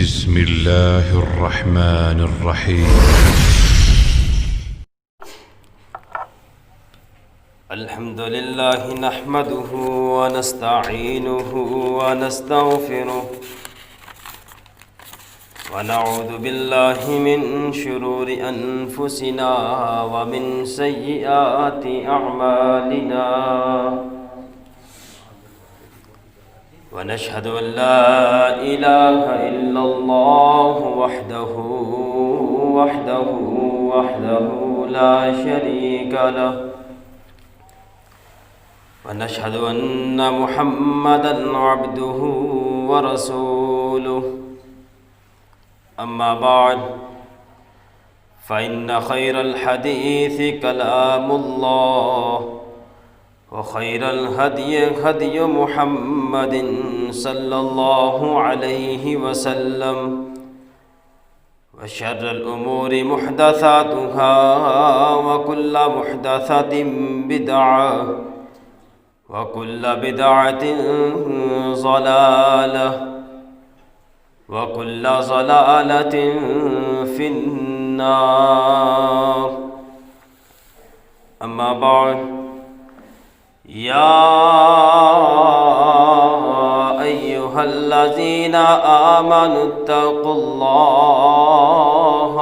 بسم الله الرحمن الرحيم. الحمد لله نحمده ونستعينه ونستغفره ونعوذ بالله من شرور أنفسنا ومن سيئات أعمالنا ونشهد أن لا إله إلا الله وحده لا شريك له ونشهد أن محمدًا عبده ورسوله أما بعد فإن خير الحديث كلام الله وخير الهدي هدي محمد صلى الله عليه وسلم وشر الأمور محدثاتها وكل محدثة بدعة وكل بدعة ضلالة وكل ضلالة في النار. أما بعد يا أيها الذين آمنوا اتقوا الله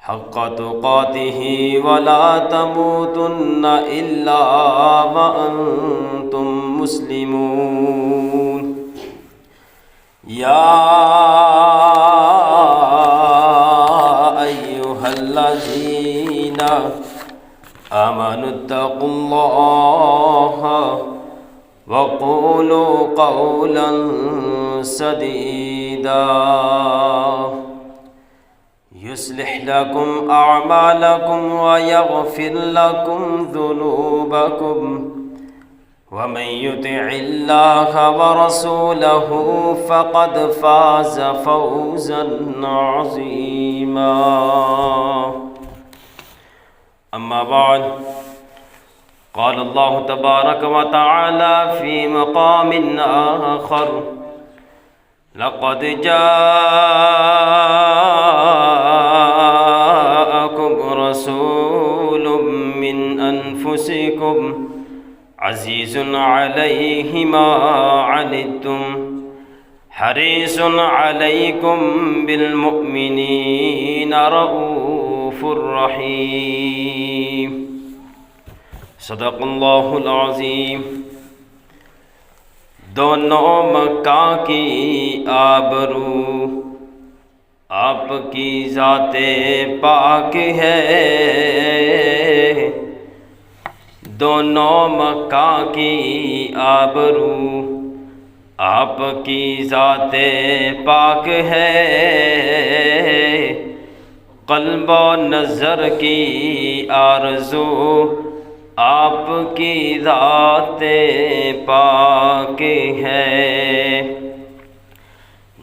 حق تقاته ولا تموتن إلا وأنتم مسلمون. يا أيها الذين آمنوا اتقوا الله وقولوا قولا سديدا يصلح لكم أعمالكم ويغفر لكم ذنوبكم ومن يطع الله ورسوله فقد فاز فوزا عظيما. أما بعد قال الله تبارك وتعالى في مقام آخر لقد جاءكم رسول من أنفسكم عزيز عليه ما عنتم حريص عليكم بالمؤمنين رؤوف رحيم. صدق اللہ العظیم. دونوں مکہ کی آبرو آپ کی ذات پاک ہے. دونوں مکہ کی آبرو آپ کی ذات پاک ہے. قلب و نظر کی آرزو آپ کی ذات پاک ہے.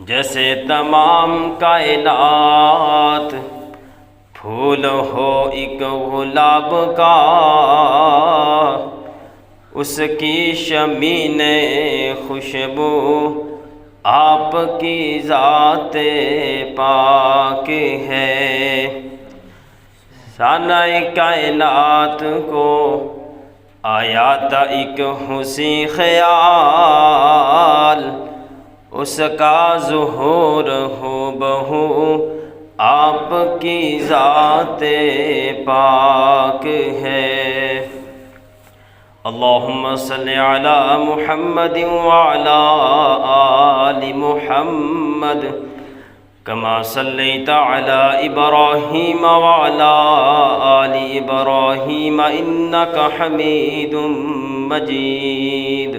جیسے تمام کائنات پھول ہو ایک گلاب کا اس کی شمین خوشبو آپ کی ذات پاک ہے. سانہ کائنات کو آیا تھا ایک حسین خیال اس کا ظہور ہو بہو آپ کی ذات پاک ہے. اللہم صلی علی محمد وعلی آل محمد كما صليت على إبراهيم وعلى آل إبراهيم إنك حميد مجيد.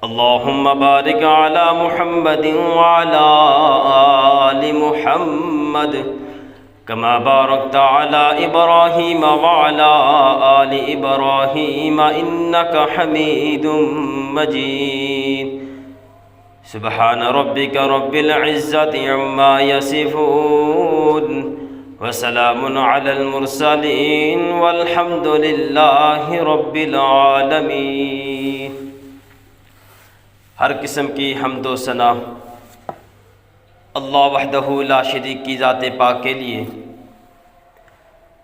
اللهم بارك على محمد وعلى آل محمد كما باركت على إبراهيم وعلى آل إبراهيم إنك حميد مجيد. سبحان ربك رب العزة عما يصفون وسلام على المرسلين والحمد لله رب العالمين. ہر قسم کی حمد و ثنا اللہ وحدہ لا شریک کی ذات پاک کے لیے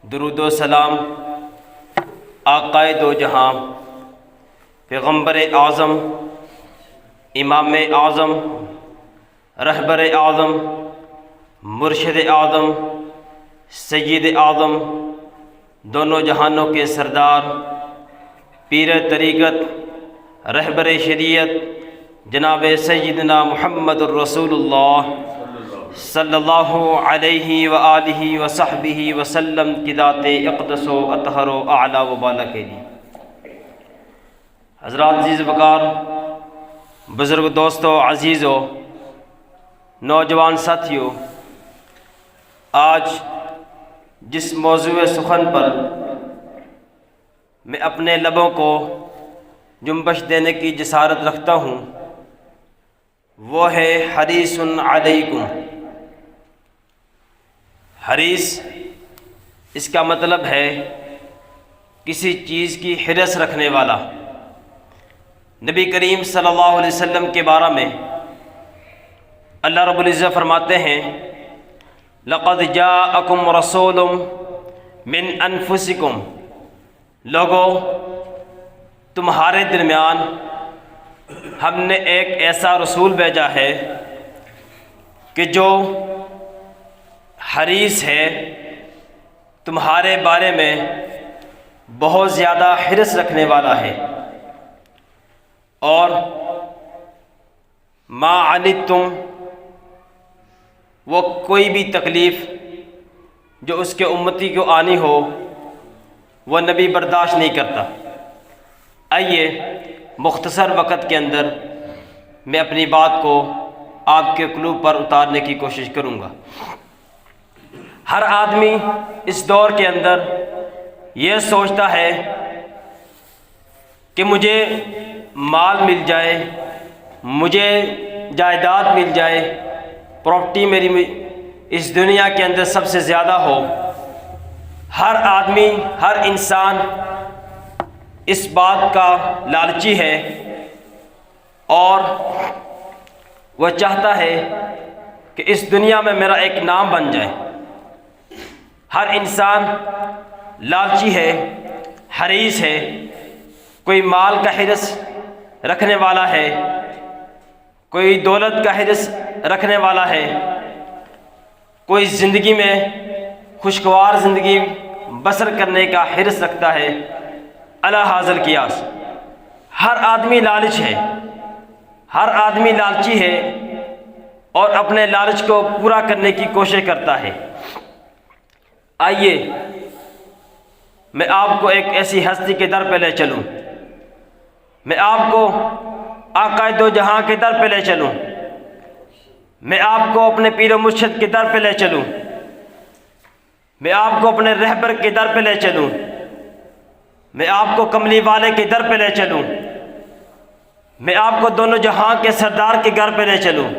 درود و سلام آقائے دو جہاں پیغمبر اعظم امام اعظم رہبر اعظم مرشد اعظم سید اعظم دونوں جہانوں کے سردار پیر طریقت رہبر شریعت جناب سیدنا محمد الرسول اللہ صلی اللہ علیہ وآلہ وصحبہ وسلم کی ذات اقدس و اطہر و اعلیٰ و بالا کے لیے حضرات عزیز وقار بزرگ دوستو عزیزو نوجوان ساتھیو، آج جس موضوع سخن پر میں اپنے لبوں کو جنبش دینے کی جسارت رکھتا ہوں وہ ہے حریص علیکم۔ حریص اس کا مطلب ہے کسی چیز کی حرص رکھنے والا۔ نبی کریم صلی اللہ علیہ وسلم کے بارے میں اللہ رب العزت فرماتے ہیں لقد جاءکم رسول من انفسکم، لوگو تمہارے درمیان ہم نے ایک ایسا رسول بھیجا ہے کہ جو حریص ہے، تمہارے بارے میں بہت زیادہ حرص رکھنے والا ہے، اور ما عنتم، وہ کوئی بھی تکلیف جو اس کے امتی کو آنی ہو وہ نبی برداشت نہیں کرتا۔ آئیے مختصر وقت کے اندر میں اپنی بات کو آپ کے قلوب پر اتارنے کی کوشش کروں گا۔ ہر آدمی اس دور کے اندر یہ سوچتا ہے کہ مجھے مال مل جائے، مجھے جائیداد مل جائے، پراپرٹی میری اس دنیا کے اندر سب سے زیادہ ہو۔ ہر آدمی، ہر انسان اس بات کا لالچی ہے اور وہ چاہتا ہے کہ اس دنیا میں میرا ایک نام بن جائے۔ ہر انسان لالچی ہے، حریص ہے، کوئی مال کا حرص رکھنے والا ہے، کوئی دولت کا حرص رکھنے والا ہے، کوئی زندگی میں خوشگوار زندگی بسر کرنے کا حرص رکھتا ہے۔ الا حاضر قیاس، ہر آدمی لالچ ہے، ہر آدمی لالچی ہے اور اپنے لالچ کو پورا کرنے کی کوشش کرتا ہے۔ آئیے میں آپ کو ایک ایسی ہستی کے در پہ لے چلوں، میں آپ کو آقا دو جہاں کے در پہ لے چلوں، میں آپ کو اپنے پیر و مرشد کے در پہ لے چلوں، میں آپ کو اپنے رہبر کے در پہ لے چلوں، میں آپ کو کملی والے کے در پہ لے چلوں، میں آپ کو دونوں جہاں کے سردار کے گھر پہ لے چلوں۔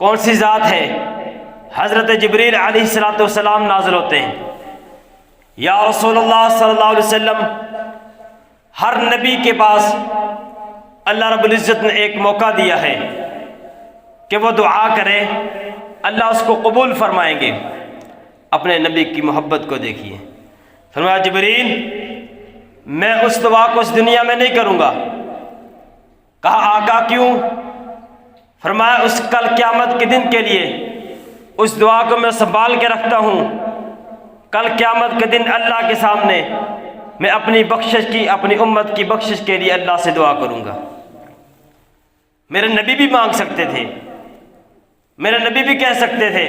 کون سی ذات ہے؟ حضرت جبریل علیہ السلام نازل ہوتے ہیں، یا رسول اللہ صلی اللہ علیہ وسلم، ہر نبی کے پاس اللہ رب العزت نے ایک موقع دیا ہے کہ وہ دعا کرے، اللہ اس کو قبول فرمائیں گے۔ اپنے نبی کی محبت کو دیکھیے، فرمایا جبریل میں اس دعا کو اس دنیا میں نہیں کروں گا۔ کہا آقا کیوں؟ فرمایا اس کل قیامت کے دن کے لیے اس دعا کو میں سنبھال کے رکھتا ہوں، کل قیامت کے دن اللہ کے سامنے میں اپنی بخشش کی، اپنی امت کی بخشش کے لیے اللہ سے دعا کروں گا۔ میرے نبی بھی مانگ سکتے تھے، میرے نبی بھی کہہ سکتے تھے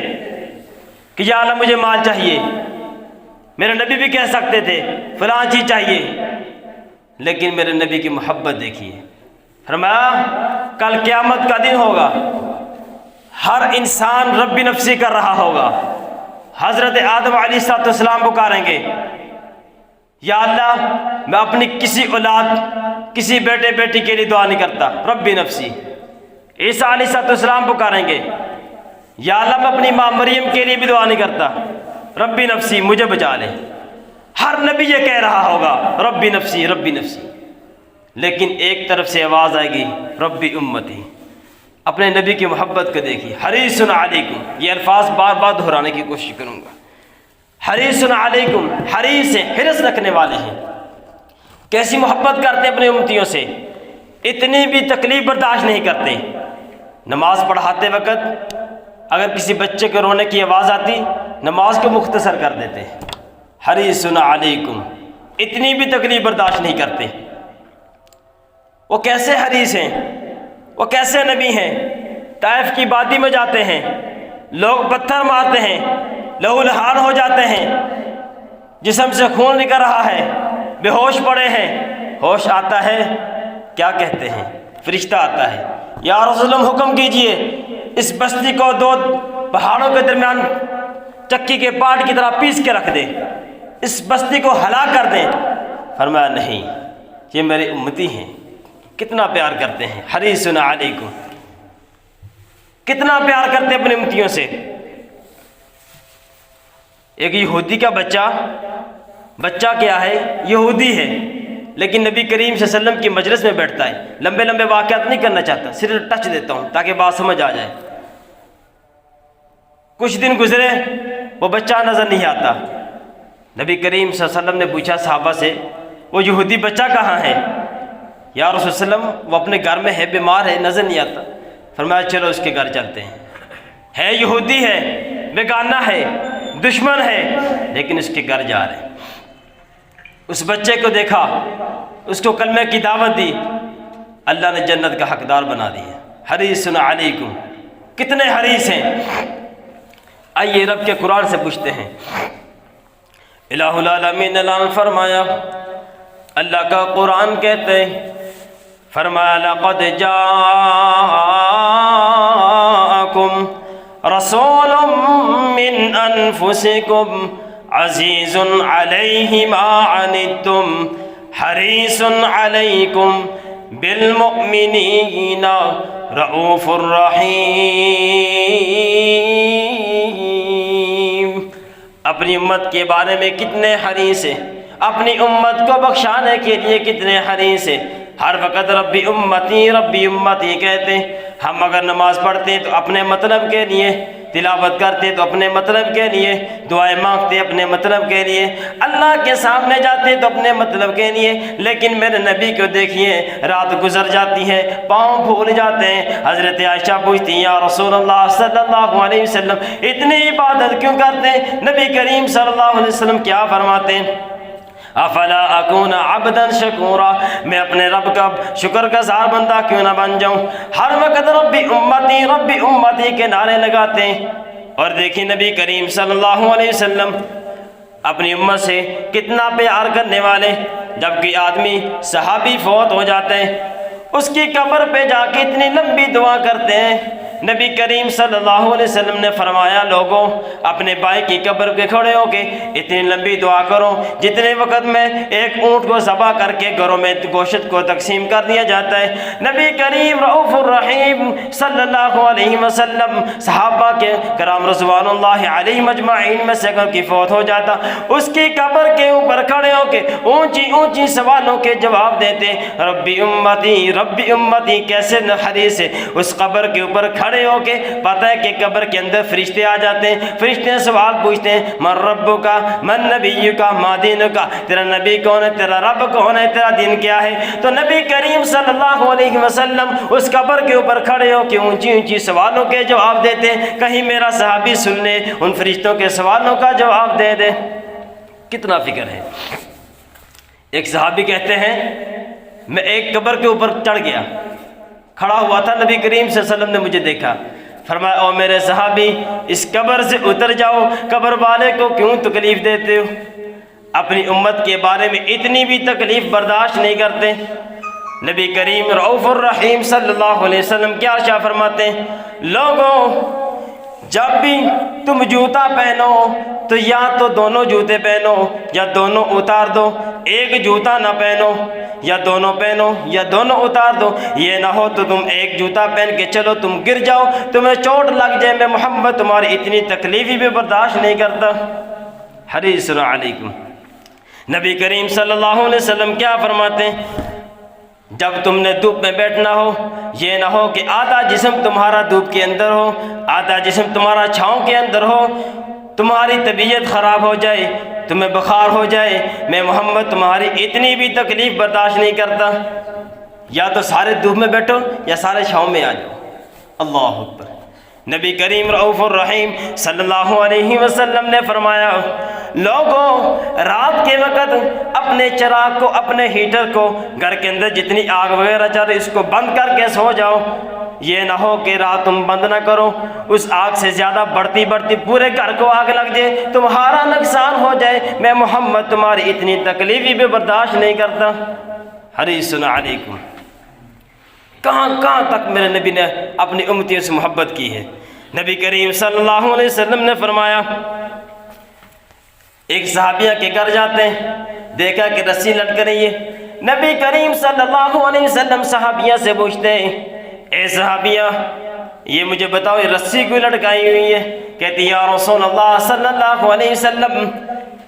کہ یا اللہ مجھے مال چاہیے، میرے نبی بھی کہہ سکتے تھے فلاں چیز چاہیے، لیکن میرے نبی کی محبت دیکھیے۔ فرمایا کل قیامت کا دن ہوگا، ہر انسان رب نفسی کر رہا ہوگا، حضرت آدم علیہ السلام پکاریں گے یا اللہ میں اپنی کسی اولاد، کسی بیٹے بیٹی کے لیے دعا نہیں کرتا، رب نفسی۔ عیسیٰ علیہ السلام پکاریں گے یا اللہ میں اپنی ماں مریم کے لیے بھی دعا نہیں کرتا، رب نفسی مجھے بچا لے۔ ہر نبی یہ کہہ رہا ہوگا رب نفسی رب نفسی، لیکن ایک طرف سے آواز آئے گی رب امتی، اپنے نبی کی محبت کو دیکھیے، حریص علیکم، یہ الفاظ بار بار دہرانے کی کوشش کروں گا۔ حریص علیکم، حریص ہیں، حرص رکھنے والے ہیں۔ کیسی محبت کرتے اپنے امتیوں سے، اتنی بھی تکلیف برداشت نہیں کرتے۔ نماز پڑھاتے وقت اگر کسی بچے کے رونے کی آواز آتی، نماز کو مختصر کر دیتے۔ حریص علیکم، اتنی بھی تکلیف برداشت نہیں کرتے۔ وہ کیسے حریص ہیں، وہ کیسے نبی ہیں؟ طائف کی وادی میں جاتے ہیں، لوگ پتھر مارتے ہیں، لہو لہان ہو جاتے ہیں، جسم سے خون نکل رہا ہے، بے ہوش پڑے ہیں، ہوش آتا ہے، کیا کہتے ہیں؟ فرشتہ آتا ہے، یا رسول اللہ حکم کیجئے اس بستی کو دو پہاڑوں کے درمیان چکی کے پاٹ کی طرح پیس کے رکھ دیں، اس بستی کو ہلاک کر دیں۔ فرمایا نہیں، یہ میرے امتی ہیں۔ کتنا پیار کرتے ہیں، حریص علیکم، کتنا پیار کرتے ہیں اپنے امتیوں سے۔ ایک یہودی کا بچہ کیا ہے؟ یہودی ہے، لیکن نبی کریم صلی اللہ علیہ وسلم کی مجلس میں بیٹھتا ہے۔ لمبے لمبے واقعات نہیں کرنا چاہتا، صرف ٹچ دیتا ہوں تاکہ بات سمجھ آ جائے۔ کچھ دن گزرے، وہ بچہ نظر نہیں آتا۔ نبی کریم صلی اللہ علیہ وسلم نے پوچھا صحابہ سے، وہ یہودی بچہ کہاں ہے؟ یا رسول اللہ علیہ وسلم وہ اپنے گھر میں ہے، بیمار ہے، نظر نہیں آتا۔ فرمایا چلو اس کے گھر چلتے ہیں۔ ہے یہودی ہے، بیگانہ ہے، دشمن ہے، لیکن اس کے گھر جا رہے ہیں۔ اس بچے کو دیکھا، اس کو کلمہ کی دعوت دی، اللہ نے جنت کا حقدار بنا دیا۔ حریص علیکم، کتنے حریص ہیں۔ آئیے رب کے قرآن سے پوچھتے ہیں۔ الہ العالمین نے اعلان فرمایا، اللہ کا قرآن کہتے ہیں، فرمایا لقد جاءکم رسول من انفسکم عزیز علیہ ما عنتم حریص علیکم بالمؤمنین رؤوف الرحیم۔ اپنی امت کے بارے میں کتنے حریص ہیں، اپنی امت کو بخشانے کے لیے کتنے حریص ہیں۔ ہر وقت ربی امتی کہتے ہیں۔ ہم اگر نماز پڑھتے ہیں تو اپنے مطلب کے لیے، تلاوت کرتے تو اپنے مطلب کے لیے، دعائیں مانگتے اپنے مطلب کے لیے، اللہ کے سامنے جاتے تو اپنے مطلب کے لیے۔ لیکن میرے نبی کو دیکھیے، رات گزر جاتی ہے، پاؤں پھول جاتے ہیں۔ حضرت عائشہ پوچھتی ہیں، یا رسول اللہ صلی اللہ علیہ وسلم اتنی عبادت کیوں کرتے ہیں؟ نبی کریم صلی اللہ علیہ وسلم کیا فرماتے ہیں؟ افلا اکون عبدا شکورا، میں اپنے رب کا شکر گزار بندہ کیوں نہ بن جاؤں؟ ہر وقت ربی امتی کے نعرے لگاتے ہیں۔ اور دیکھیں نبی کریم صلی اللہ علیہ وسلم اپنی امت سے کتنا پیار کرنے والے۔ جب کوئی آدمی صحابی فوت ہو جاتے ہیں، اس کی قبر پہ جا کے اتنی لمبی دعا کرتے ہیں۔ نبی کریم صلی اللہ علیہ وسلم نے فرمایا، لوگوں اپنے بھائی کی قبر پہ کھڑے ہو کے اتنی لمبی دعا کرو جتنے وقت میں ایک اونٹ کو ذبح کر کے گھروں میں گوشت کو تقسیم کر دیا جاتا ہے۔ نبی کریم رؤوف الرحیم صلی اللہ علیہ وسلم صحابہ کے کرام رضوان اللہ علیہ مجمعین میں سے اگر کی فوت ہو جاتا، اس کی قبر کے اوپر کھڑے ہو کے اونچی اونچی سوالوں کے جواب دیتے، ربی امتی کیسے حریص ہے۔ اس قبر کے اوپر کھڑے ہو کے پتہ ہے کہ قبر کے اندر فرشتے آ جاتے ہیں، فرشتے سوال پوچھتے ہیں، من ربک کا، من نبیک کا، ما دینک کا، تیرا نبی کون ہے، تیرا رب کون ہے، تیرا دین کیا ہے؟ تو نبی کریم صلی اللہ علیہ وسلم اس قبر کے اوپر کھڑے ہو کے اونچی اونچی سوالوں کے جواب دیتے، کہیں میرا صحابی سن لے، ان فرشتوں کے سوالوں کا جواب دے دے۔ کتنا فکر ہے۔ ایک صحابی کہتے ہیں، میں ایک قبر کے اوپر چڑھ گیا، کھڑا ہوا تھا، نبی کریم صلی اللہ علیہ وسلم نے مجھے دیکھا، فرمایا او میرے صحابی اس قبر سے اتر جاؤ، قبر والے کو کیوں تکلیف دیتے ہو؟ اپنی امت کے بارے میں اتنی بھی تکلیف برداشت نہیں کرتے۔ نبی کریم رؤوف الرحیم صلی اللہ علیہ وسلم کیا ارشاد فرماتے ہیں، لوگوں جب بھی تم جوتا پہنو تو یا تو دونوں جوتے پہنو یا دونوں اتار دو، ایک جوتا نہ پہنو، یا دونوں پہنو یا دونوں اتار دو۔ یہ نہ ہو تو تم ایک جوتا پہن کے چلو، تم گر جاؤ، تمہیں چوٹ لگ جائے، میں محمد تمہاری اتنی تکلیفی بھی برداشت نہیں کرتا۔ حریص علیکم۔ نبی کریم صلی اللہ علیہ وسلم کیا فرماتے ہیں، جب تم نے دھوپ میں بیٹھنا ہو یہ نہ ہو کہ آدھا جسم تمہارا دھوپ کے اندر ہو، آدھا جسم تمہارا چھاؤں کے اندر ہو، تمہاری طبیعت خراب ہو جائے، تمہیں بخار ہو جائے، میں محمد تمہاری اتنی بھی تکلیف برداشت نہیں کرتا۔ یا تو سارے دھوپ میں بیٹھو یا سارے چھاؤں میں آ جاؤ۔ اللہ اکبر۔ نبی کریم رؤوف الرحیم صلی اللہ علیہ وسلم نے فرمایا، لوگوں رات کے وقت اپنے چراغ کو، اپنے ہیٹر کو، گھر کے اندر جتنی آگ وغیرہ چل رہی اس کو بند کر کے سو جاؤ۔ یہ نہ ہو کہ رات تم بند نہ کرو، اس آگ سے زیادہ بڑھتی بڑھتی پورے گھر کو آگ لگ جائے، تمہارا نقصان ہو جائے، میں محمد تمہاری اتنی تکلیف بھی برداشت نہیں کرتا۔ حریص علیکم۔ کہاں کہاں تک میرے نبی نے اپنی امتیوں سے محبت کی ہے۔ نبی کریم صلی اللہ علیہ وسلم نے فرمایا، ایک صحابیہ کے گھر جاتے ہیں، دیکھا کہ رسی لٹک رہی ہے۔ نبی کریم صلی اللہ علیہ وسلم صحابیہ سے پوچھتے ہیں، اے صحابیہ یہ مجھے بتاؤ یہ رسی کیوں لٹکائی ہوئی ہے؟ کہتی یا رسول اللہ صلی اللہ علیہ وسلم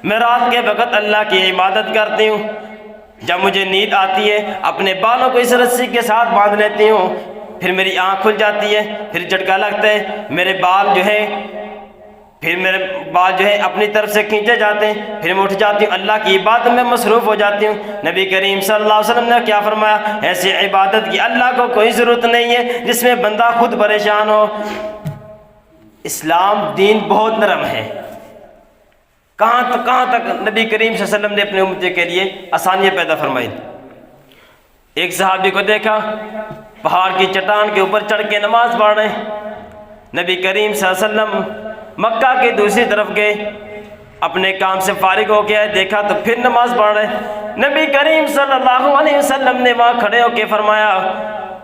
میں رات کے وقت اللہ کی عبادت کرتی ہوں، جب مجھے نیند آتی ہے اپنے بالوں کو اس رسی کے ساتھ باندھ لیتی ہوں، پھر میری آنکھ کھل جاتی ہے، پھر جھٹکا لگتا ہے، میرے بال جو ہے اپنی طرف سے کھینچے جاتے ہیں، پھر میں اٹھ جاتی ہوں، اللہ کی عبادت میں مصروف ہو جاتی ہوں۔ نبی کریم صلی اللہ علیہ وسلم نے کیا فرمایا؟ ایسی عبادت کی اللہ کو کوئی ضرورت نہیں ہے جس میں بندہ خود پریشان ہو۔ اسلام دین بہت نرم ہے۔ کہاں تک نبی کریم صلی اللہ علیہ وسلم نے اپنے امتی کے لیے آسانیاں پیدا فرمائی۔ ایک صحابی کو دیکھا پہاڑ کی چٹان کے اوپر چڑھ کے نماز پڑھ رہے ہیں۔ نبی کریم صلی اللہ علیہ وسلم مکہ کے دوسری طرف گئے، اپنے کام سے فارغ ہو گیا، دیکھا تو پھر نماز پڑھ رہے ہیں۔ نبی کریم صلی اللہ علیہ وسلم نے وہاں کھڑے ہو کے فرمایا،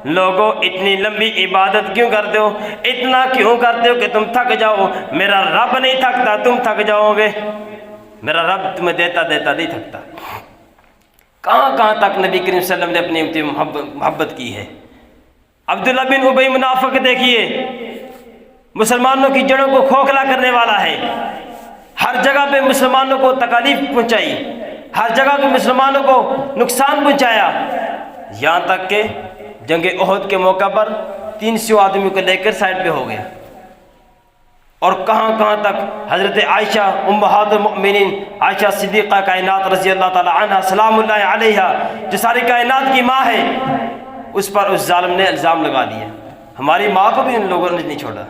لوگوں اتنی لمبی عبادت کیوں کرتے ہو؟ اتنا کیوں کرتے ہو کہ تم تھک جاؤ؟ میرا رب نہیں تھکتا، تم تھک جاؤ گے۔ میرا رب تمہیں دیتا نہیں تھکتا۔ کہاں تک نبی کریم صلی اللہ علیہ وسلم نے اپنی امتی محبت کی ہے۔ عبداللہ بن ابی منافق دیکھیے، مسلمانوں کی جڑوں کو کھوکھلا کرنے والا ہے، ہر جگہ پہ مسلمانوں کو تکالیف پہنچائی، ہر جگہ پہ مسلمانوں کو نقصان پہنچایا، یہاں تک کہ جنگ احد کے موقع پر 300 آدمیوں کو لے کر سائڈ پہ ہو گیا۔ اور کہاں تک حضرت عائشہ امہات المؤمنین، عائشہ صدیقہ کائنات رضی اللہ تعالی عنہ سلام اللہ علیہا، جو ساری کائنات کی ماں ہے، اس پر اس ظالم نے الزام لگا دیا۔ ہماری ماں کو بھی ان لوگوں نے نہیں چھوڑا۔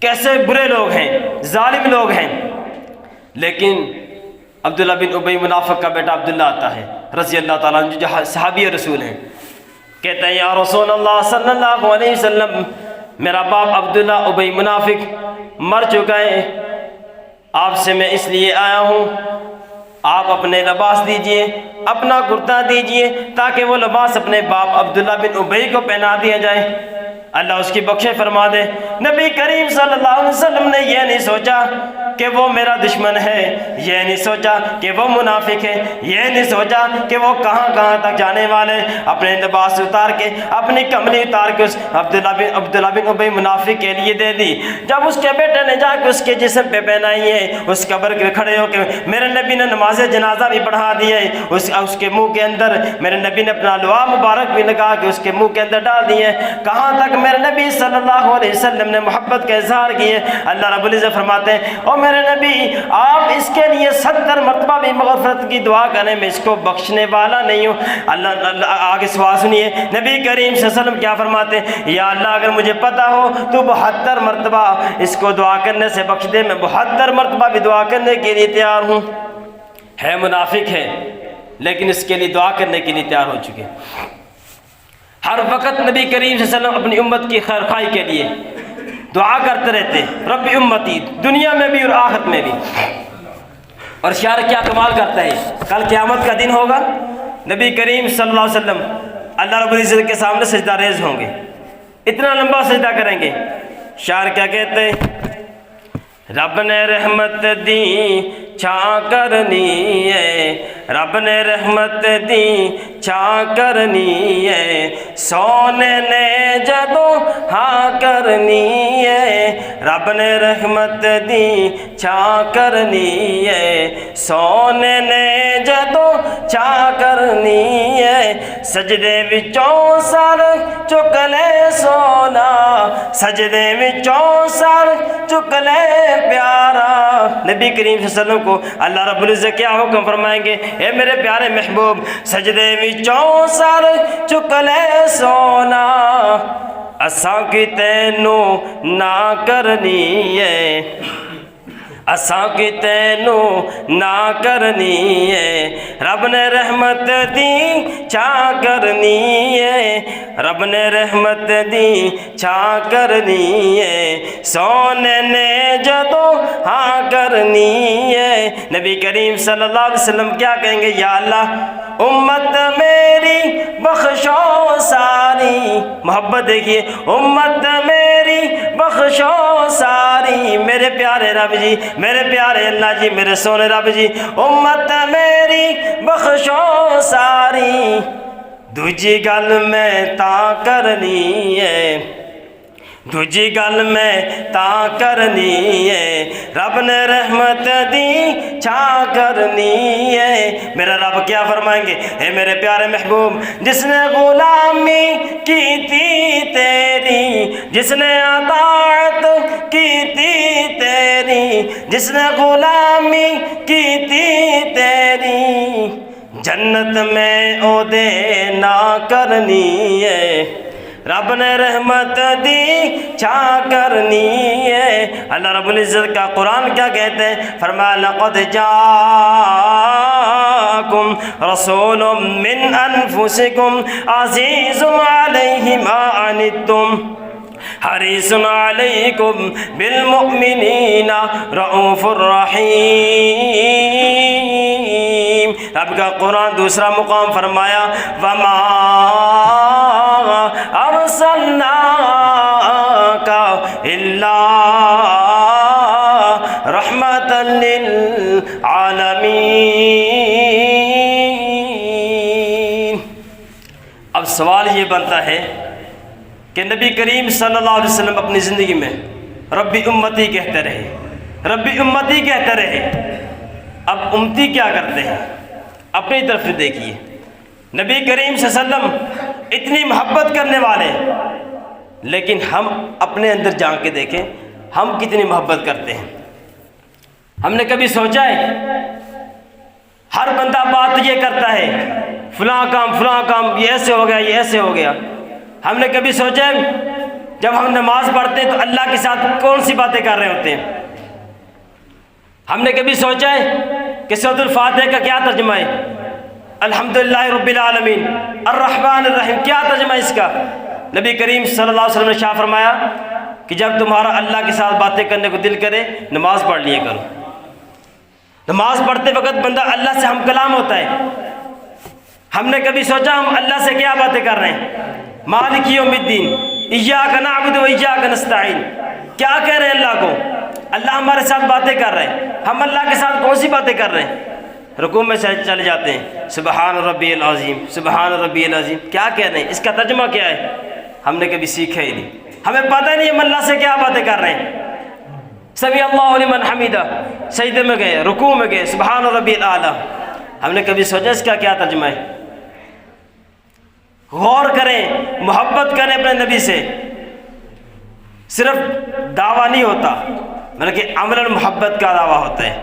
کیسے برے لوگ ہیں، ظالم لوگ ہیں۔ لیکن عبداللہ بن ابی منافق کا بیٹا عبداللہ آتا ہے رضی اللہ تعالیٰ عنہ، جو صحابی رسول ہیں، کہتے ہیں یا رسول اللہ صلی اللہ علیہ وسلم میرا باپ عبداللہ ابی منافق مر چکا ہے، آپ سے میں اس لیے آیا ہوں، آپ اپنے لباس دیجئے، اپنا کرتا دیجئے تاکہ وہ لباس اپنے باپ عبداللہ بن ابی کو پہنا دیا جائے، اللہ اس کی بخشش فرما دے۔ نبی کریم صلی اللہ علیہ وسلم نے یہ نہیں سوچا کہ وہ میرا دشمن ہے، یہ نہیں سوچا کہ وہ منافق ہے، یہ نہیں سوچا کہ وہ کہاں تک جانے والے، اپنے لباس اتار کے، اپنی کملی اتار کے اس عبداللہ بن ابی منافق کے لیے دے دی۔ جب اس کے بیٹے نے جا کے اس کے جسم پہ پہنائی ہے، اس قبر کے کھڑے ہو کے میرے نبی نے نماز جنازہ بھی پڑھا دی ہے، اس کے منہ کے اندر میرے نبی نے اپنا لوا مبارک بھی لگا کے اس کے منہ کے اندر ڈال دیے۔ کہاں تک میرے نبی صلی اللہ علیہ وسلم نے محبت کا اظہار کیے۔ اللہ رب العزت فرماتے ہیں، او میرے نبی آپ اس کے لیے 70 مرتبہ بھی مغفرت کی دعا کریں، میں اس کو بخشنے والا نہیں ہوں۔ اللہ آگے سوال سنیے، نبی کریم صلی اللہ علیہ وسلم کیا فرماتے ہیں؟ یا اللہ اگر مجھے پتا ہو تو 72 مرتبہ اس کو دعا کرنے سے بخش دے، میں 72 مرتبہ بھی دعا کرنے کے لیے تیار ہوں۔ ہے منافق ہے لیکن اس کے لیے دعا کرنے کے لیے تیار ہو چکے۔ ہر وقت نبی کریم صلی اللہ علیہ وسلم اپنی امت کی خیر خواہی کے لیے دعا کرتے رہتے، رب امتی، دنیا میں بھی اور آخرت میں بھی۔ اور شاعر کیا کمال کرتا ہے، کل قیامت کا دن ہوگا، نبی کریم صلی اللہ علیہ وسلم اللہ رب العزت کے سامنے سجدہ ریز ہوں گے، اتنا لمبا سجدہ کریں گے۔ شاعر کیا کہتے ہیں، رب نے رحمت دی چھا کرنی ہے، رب نے رحمت دی چھا کرنی ہے، سونے نے جدوں ہاں کرنی ہے، رب نے رحمت دی چھا کرنی ہے سونے نے جدوں چھا کرنی ہے سجدے وچوں سر چک لے سونا سجدے وچوں سر چک لے پیارا نبی کریم صلی اللہ علیہ وسلم کو اللہ رب العزت کیا حکم فرمائیں گے اے میرے پیارے محبوب سجدے وچوں سر چک لے سونا اساں کی تینوں نہ کرنی ہے اساں کی تینوں نہ کرنی ہے رب نے رحمت دی چھا کرنی ہے رب نے رحمت دی چھا کرنی ہے سونے نے جدوں ہاں کرنی ہے نبی کریم صلی اللہ علیہ وسلم کیا کہیں گے یا اللہ امت میری بخشو ساری محبت دیکھیے امت میری بخشو ساری میرے پیارے رب جی میرے پیارے اللہ جی میرے سونے رب جی امت میری بخشو ساری دوجی گل میں تا کرنی ہے دوجی گل میں تا کرنی ہے رب نے رحمت دی چھا کرنی ہے میرا رب کیا فرمائیں گے اے میرے پیارے محبوب جس نے غلامی کی تھی تیری جس نے اطاعت کی تھی تیری جس نے غلامی کی تھی تیری جنت میں او دے نہ کرنی ہے رب نے رحمت دی چھا کرنی ہے اللہ رب العزت کا قرآن کیا کہتے ہیں فرمایا لقد جاءکم رسول من انفسکم عزیز علیہ ما عنتم حریص علیکم بالمؤمنین رؤوف الرحیم رب کا قرآن دوسرا مقام فرمایا وما ارسلناک الا رحمۃ للعالمین اب سوال یہ بنتا ہے کہ نبی کریم صلی اللہ علیہ وسلم اپنی زندگی میں ربی امتی کہتے رہے ربی امتی کہتے رہے اب امتی کیا کرتے ہیں اپنی طرف سے دیکھیے نبی کریم صلی اللہ علیہ وسلم اتنی محبت کرنے والے لیکن ہم اپنے اندر جان کے دیکھیں ہم کتنی محبت کرتے ہیں ہم نے کبھی سوچا ہے ہر بندہ بات یہ کرتا ہے فلاں کام یہ ایسے ہو گیا یہ ایسے ہو گیا ہم نے کبھی سوچا ہے جب ہم نماز پڑھتے ہیں تو اللہ کے ساتھ کون سی باتیں کر رہے ہوتے ہیں ہم نے کبھی سوچا ہے کہ سورۃ الفاتحہ کا کیا ترجمہ ہے الحمدللہ رب العالمین الرحمن الرحیم کیا ترجمہ ہے اس کا نبی کریم صلی اللہ علیہ وسلم نے شاہ فرمایا کہ جب تمہارا اللہ کے ساتھ باتیں کرنے کو دل کرے نماز پڑھ لیے کرو نماز پڑھتے وقت بندہ اللہ سے ہم کلام ہوتا ہے ہم نے کبھی سوچا ہم اللہ سے کیا باتیں کر رہے ہیں مالک یوم الدین ایاک نعبد و ایاک نستعین کیا کہہ رہے ہیں اللہ کو اللہ ہمارے ساتھ باتیں کر رہے ہیں ہم اللہ کے ساتھ کون سی باتیں کر رہے ہیں رکوع میں چلے جاتے ہیں سبحان ربی العظیم سبحان ربی العظیم کیا کہہ رہے ہیں اس کا ترجمہ کیا ہے ہم نے کبھی سیکھا ہی نہیں ہمیں پتہ نہیں ہم اللہ سے کیا باتیں کر رہے ہیں سمی اللہ لمن حمیدہ سجدے میں گئے رکوع میں گئے سبحان ربی الاعلیٰ ہم نے کبھی سوچا اس کا کیا ترجمہ ہے غور کریں محبت کریں اپنے نبی سے صرف دعویٰ نہیں ہوتا بلکہ عملاً محبت کا دعویٰ ہوتا ہے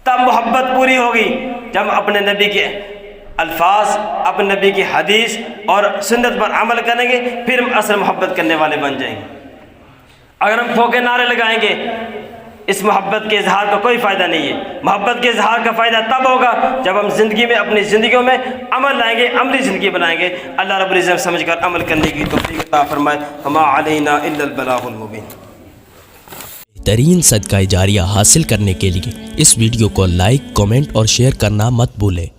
تب محبت پوری ہوگی جب ہم اپنے نبی کے الفاظ اپنے نبی کی حدیث اور سنت پر عمل کریں گے پھر ہم اصل محبت کرنے والے بن جائیں گے اگر ہم پھوکے نعرے لگائیں گے اس محبت کے اظہار کا کوئی فائدہ نہیں ہے محبت کے اظہار کا فائدہ تب ہوگا جب ہم زندگی میں اپنی زندگیوں میں عمل لائیں گے عملی زندگی بنائیں گے اللہ رب العزت سمجھ کر عمل کرنے کی توفیق عطا فرمائے وما علینا الا البلاغ المبین بہترین صدقہ جاریہ حاصل کرنے کے لیے اس ویڈیو کو لائک کمنٹ اور شیئر کرنا مت بھولیں